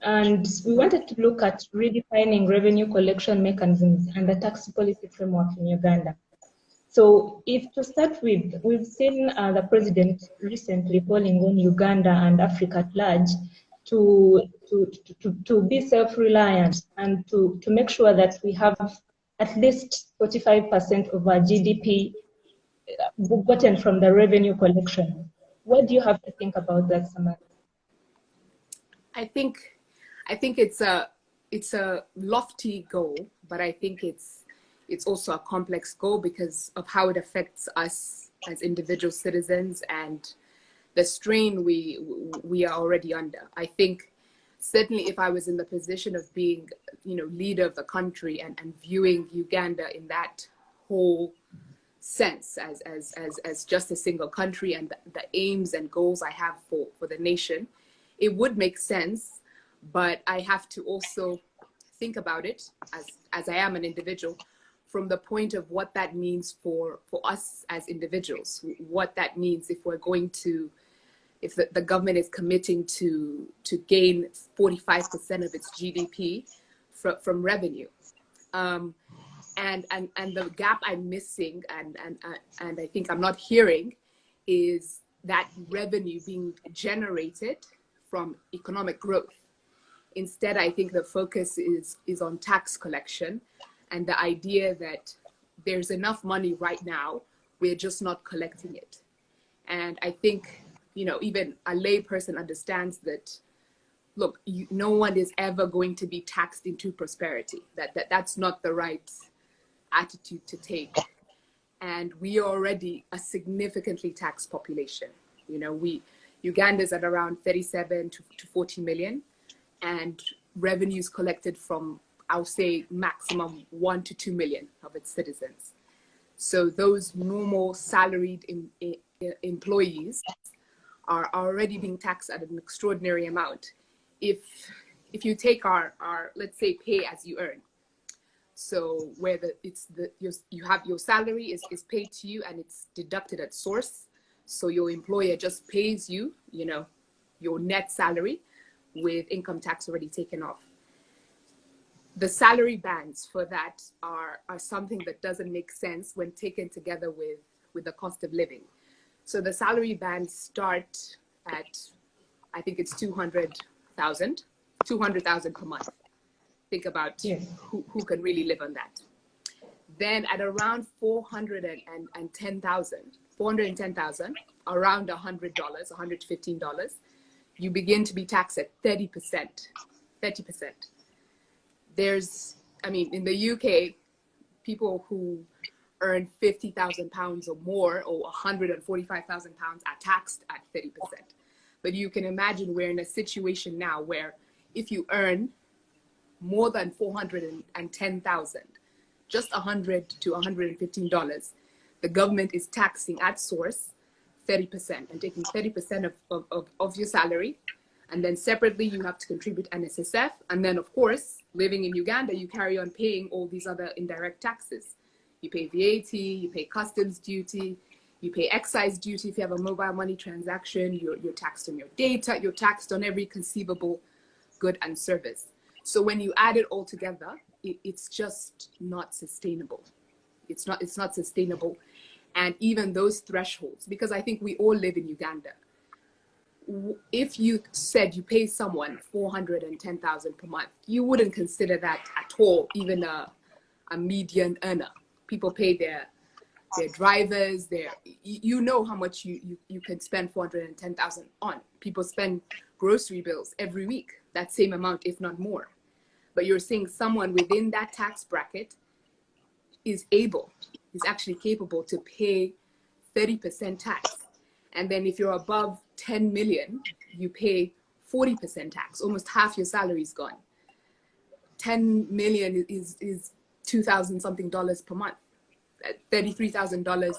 And we wanted to look at redefining revenue collection mechanisms and the tax policy framework in Uganda. So if to start with, we've seen the president recently calling on Uganda and Africa at large to be self-reliant and to make sure that we have at least 45% of our GDP gotten from the revenue collection. What do you have to think about that, Samantha? I think it's a lofty goal, but I think it's also a complex goal because of how it affects us as individual citizens and the strain we are already under. I think certainly if I was in the position of being, leader of the country and viewing Uganda in that whole sense as just a single country and the aims and goals I have for the nation, it would make sense, but I have to also think about it as I am an individual from the point of what that means for us as individuals, what that means if we're going to, if the government is committing to gain 45% of its GDP from revenue. And the gap I'm missing and I think I'm not hearing is that revenue being generated from economic growth. Instead, I think the focus is on tax collection and the idea that there's enough money right now, we're just not collecting it. And I think, even a lay person understands that, look, no one is ever going to be taxed into prosperity. That's not the right attitude to take. And we are already a significantly taxed population. Uganda's at around 37 to 40 million, and revenues collected from, I'll say, maximum 1 to 2 million of its citizens. So those normal salaried employees are already being taxed at an extraordinary amount. If you take our let's say pay as you earn, so where you have your salary is paid to you and it's deducted at source. So your employer just pays you, your net salary with income tax already taken off. The salary bands for that are something that doesn't make sense when taken together with the cost of living. So the salary bands start at, I think it's 200,000 per month. Think about who can really live on that. Then at around 410,000, around $100, $115, you begin to be taxed at 30%. In the UK, people who earn £50,000 or more, or £145,000 are taxed at 30%. But you can imagine we're in a situation now where if you earn more than 410,000, just $100 to $115, the government is taxing at source 30% and taking 30% of your salary. And then separately, you have to contribute NSSF. And then, of course, living in Uganda, you carry on paying all these other indirect taxes. You pay VAT, you pay customs duty, you pay excise duty. If you have a mobile money transaction, you're taxed on your data, you're taxed on every conceivable good and service. So when you add it all together, it's just not sustainable. It's not sustainable. And even those thresholds, because I think we all live in Uganda. If you said you pay someone 410,000 per month, you wouldn't consider that at all, even a median earner. People pay their drivers, how much you can spend 410,000 on. People spend grocery bills every week, that same amount, if not more. But you're seeing someone within that tax bracket is actually capable to pay 30% tax. And then if you're above 10 million, you pay 40% tax. Almost half your salary is gone. 10 million is 2,000 something dollars per month, $33,000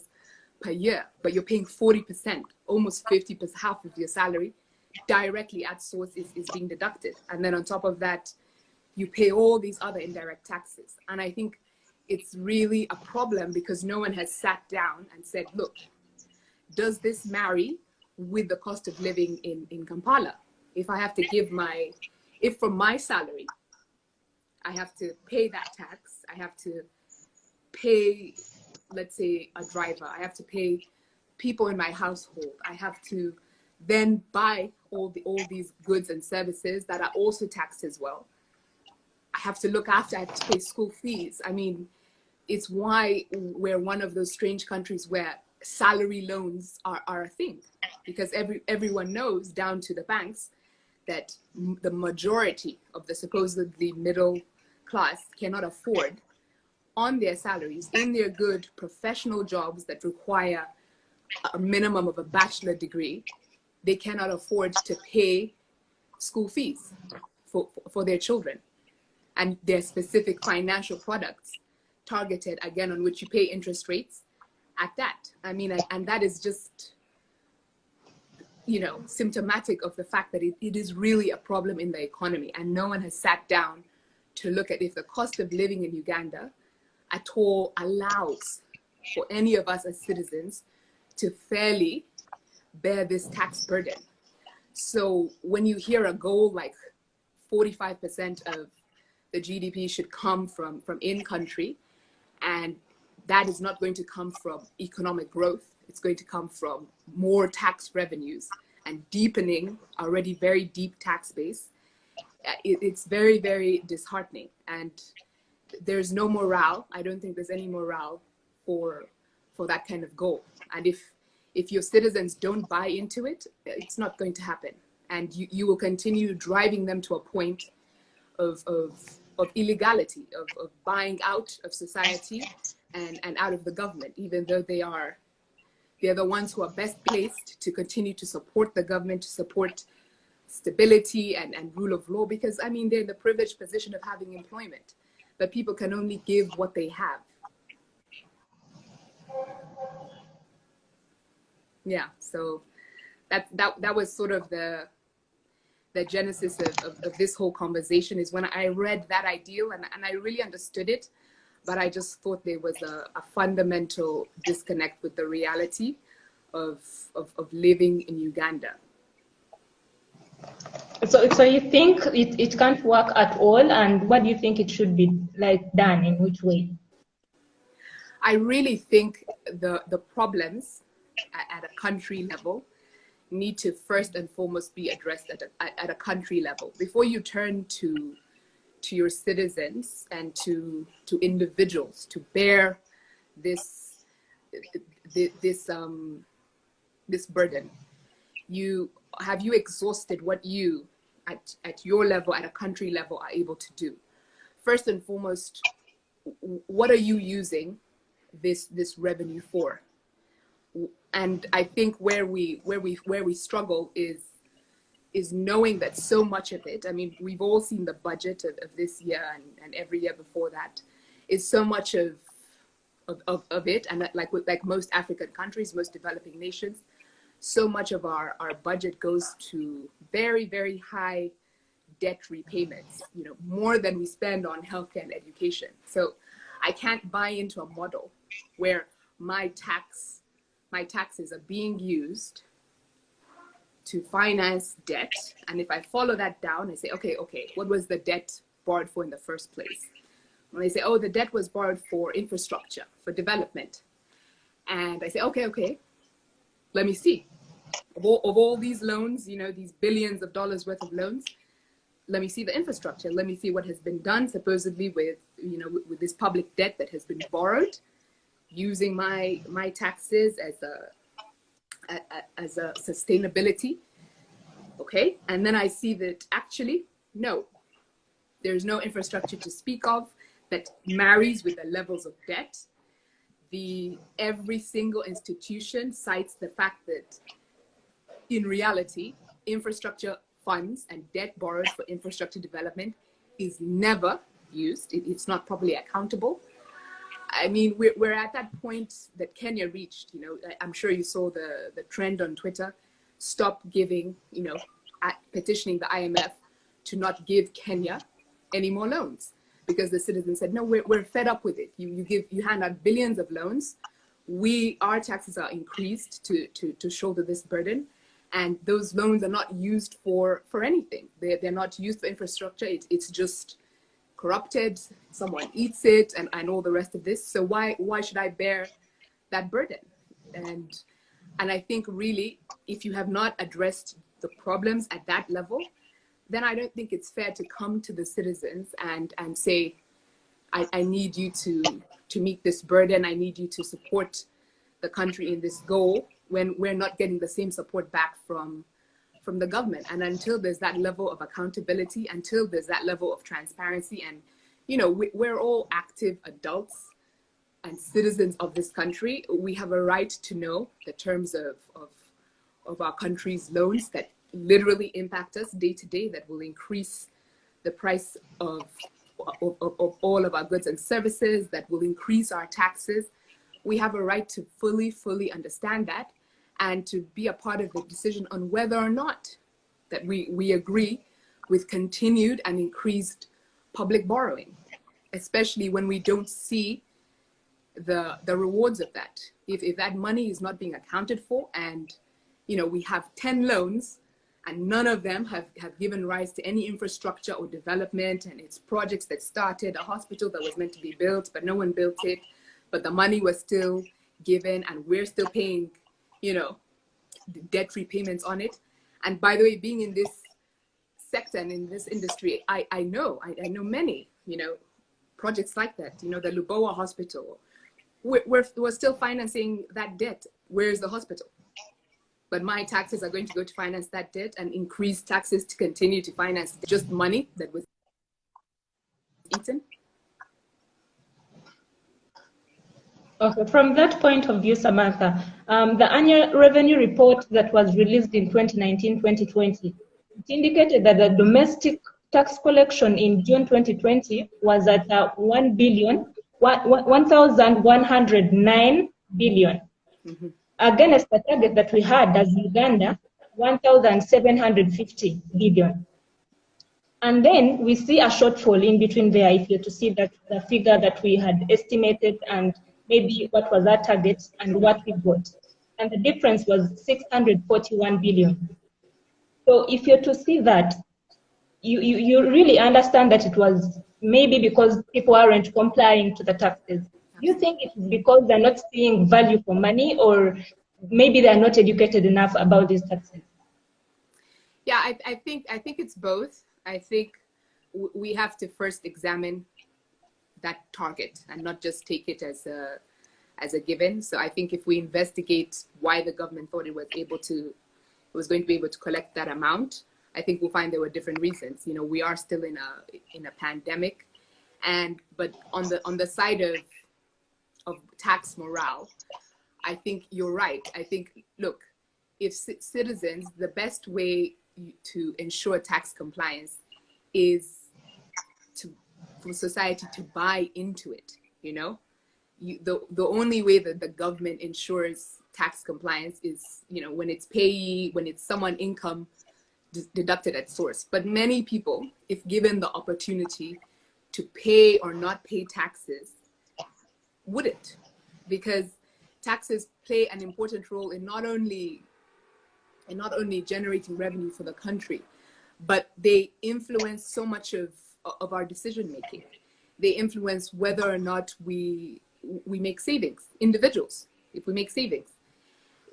per year, but you're paying 40%, almost 50%, half of your salary directly at source is being deducted. And then on top of that, you pay all these other indirect taxes. And I think it's really a problem because no one has sat down and said, look, does this marry with the cost of living in Kampala? If I have to give my if from my salary, I have to pay that tax, I have to pay, let's say, a driver, I have to pay people in my household, I have to then buy all these goods and services that are also taxed as well. I have to look after, I have to pay school fees. I mean, it's why we're one of those strange countries where salary loans are a thing, because everyone knows, down to the banks, that the majority of the supposedly middle class cannot afford, on their salaries, in their good professional jobs that require a minimum of a bachelor degree, they cannot afford to pay school fees for their children. And their specific financial products targeted, again, on which you pay interest rates at that. I mean, and that is just, you know, symptomatic of the fact that it is really a problem in the economy, and no one has sat down to look at if the cost of living in Uganda at all allows for any of us as citizens to fairly bear this tax burden. So when you hear a goal like 45% of the GDP should come from in-country, and that is not going to come from economic growth, it's going to come from more tax revenues and deepening already very deep tax base, it's very, very disheartening. And there's no morale. I don't think there's any morale for that kind of goal. And if your citizens don't buy into it, it's not going to happen. And you will continue driving them to a point of illegality, of buying out of society and out of the government, even though they're the ones who are best placed to continue to support the government, to support stability and rule of law, because I mean, they're in the privileged position of having employment, but people can only give what they have. Yeah, so that was sort of the genesis of this whole conversation, is when I read that ideal and I really understood it, but I just thought there was a fundamental disconnect with the reality of living in Uganda. So you think it can't work at all, and what do you think it should be like done, in which way? I really think the problems at a country level need to first and foremost be addressed at a country level before you turn to your citizens and to individuals to bear this burden. Have you exhausted what you at your level, at a country level, are able to do? First and foremost, what are you using this revenue for? And I think where we struggle is knowing that so much of it, I mean, we've all seen the budget of this year and every year before that, is so much of it, and like most African countries, most developing nations, so much of our budget goes to very, very high debt repayments, you know, more than we spend on healthcare and education. So I can't buy into a model where my taxes are being used to finance debt. And if I follow that down, I say, okay, what was the debt borrowed for in the first place? When they say, oh, the debt was borrowed for infrastructure, for development. And I say, okay, let me see. Of all these loans, you know, these billions of dollars worth of loans, let me see the infrastructure. Let me see what has been done supposedly with, you know, with this public debt that has been borrowed, using my taxes as a sustainability. Okay, and then I see that actually, no, there's no infrastructure to speak of that marries with the levels of debt. Every single institution cites the fact that in reality, infrastructure funds and debt borrowed for infrastructure development is never used. It's not properly accountable. I mean, we're at that point that Kenya reached. You know, I'm sure you saw the trend on Twitter. Stop giving, you know, petitioning the IMF to not give Kenya any more loans, because the citizens said, no, we're fed up with it. You hand out billions of loans. Our taxes are increased to shoulder this burden, And those loans are not used for anything. They're not used for infrastructure. It's just corrupted, someone eats it, and all the rest of this. So why should I bear that burden? And I think really, if you have not addressed the problems at that level, then I don't think it's fair to come to the citizens and say, I need you to meet this burden. I need you to support the country in this goal, when we're not getting the same support back from the government. And until there's that level of accountability, until there's that level of transparency, and we're all active adults and citizens of this country, we have a right to know the terms of our country's loans that literally impact us day to day, that will increase the price of all of our goods and services, that will increase our taxes. We have a right to fully understand that, and to be a part of the decision on whether or not that we agree with continued and increased public borrowing, especially when we don't see the rewards of that. If that money is not being accounted for, and we have 10 loans and none of them have given rise to any infrastructure or development, and it's projects that started, a hospital that was meant to be built but no one built it, but the money was still given and we're still paying debt repayments on it. And by the way, being in this sector and in this industry, I know many projects like that. The Lubowa Hospital, we're still financing that debt. Where's the hospital? But my taxes are going to go to finance that debt, and increase taxes to continue to finance just money that was eaten. Okay, from that point of view, Samantha, the annual revenue report that was released in 2019-2020, it indicated that the domestic tax collection in June 2020 was at 1,109 billion, against the target that we had as Uganda, 1,750 billion. And then we see a shortfall in between there, if you're to see that the figure that we had estimated and maybe what was our target and what we got. And the difference was 641 billion. So if you're to see that, you really understand that it was maybe because people aren't complying to the taxes. Do you think it's because they're not seeing value for money, or maybe they're not educated enough about these taxes? Yeah, I think it's both. I think we have to first examine that target and not just take it as a given. So I think if we investigate why the government thought it was going to be able to collect that amount, I think we'll find there were different reasons. We are still in a pandemic, but on the side of tax morale, I think you're right. I think, look, if citizens, the best way to ensure tax compliance is for society to buy into it. The only way that the government ensures tax compliance is when it's payee, when it's someone income deducted at source. But many people, if given the opportunity to pay or not pay taxes, wouldn't, because taxes play an important role in not only generating revenue for the country, but they influence so much of our decision making. They influence whether or not we make savings, individuals, if we make savings,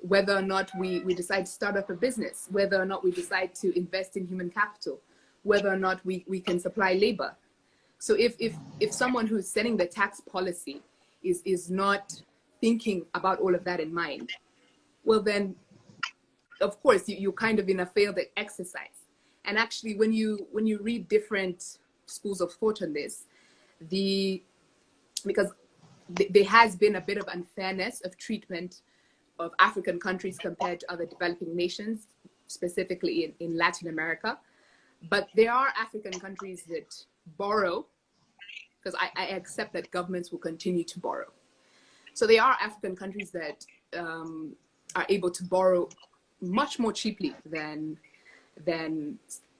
whether or not we decide to start up a business, whether or not we decide to invest in human capital, whether or not we can supply labor. So if someone who's setting the tax policy is not thinking about all of that in mind, well then, of course, you're kind of in a failed exercise. And actually, when you read different schools of thought on this, because there has been a bit of unfairness of treatment of African countries compared to other developing nations, specifically in Latin America. But there are African countries that borrow, because I accept that governments will continue to borrow. So there are African countries that are able to borrow much more cheaply than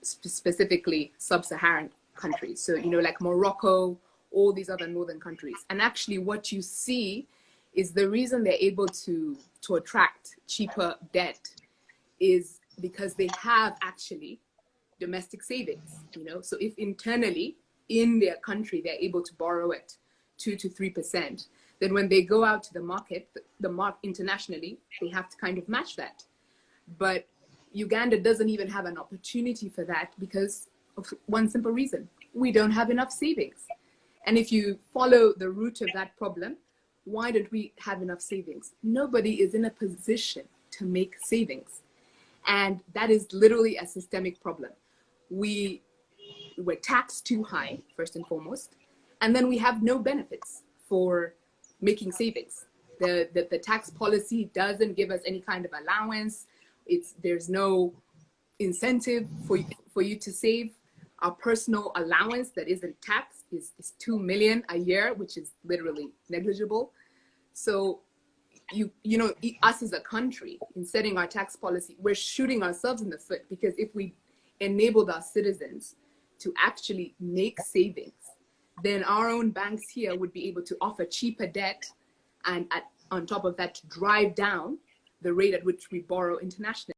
specifically sub-Saharan countries. So, like Morocco, all these other northern countries. And actually what you see is the reason they're able to attract cheaper debt is because they have actually domestic savings, you know. So if internally in their country they're able to borrow at 2 to 3%, then when they go out to the market, internationally, they have to kind of match that. But Uganda doesn't even have an opportunity for that because of one simple reason: we don't have enough savings. And if you follow the root of that problem, why don't we have enough savings? Nobody is in a position to make savings. And that is literally a systemic problem. We were taxed too high, first and foremost, and then we have no benefits for making savings. The tax policy doesn't give us any kind of allowance. There's no incentive for you to save. Our personal allowance that isn't taxed is 2 million a year, which is literally negligible. So you know, us as a country, in setting our tax policy, we're shooting ourselves in the foot, because if we enabled our citizens to actually make savings, then our own banks here would be able to offer cheaper debt, and on top of that, to drive down the rate at which we borrow internationally.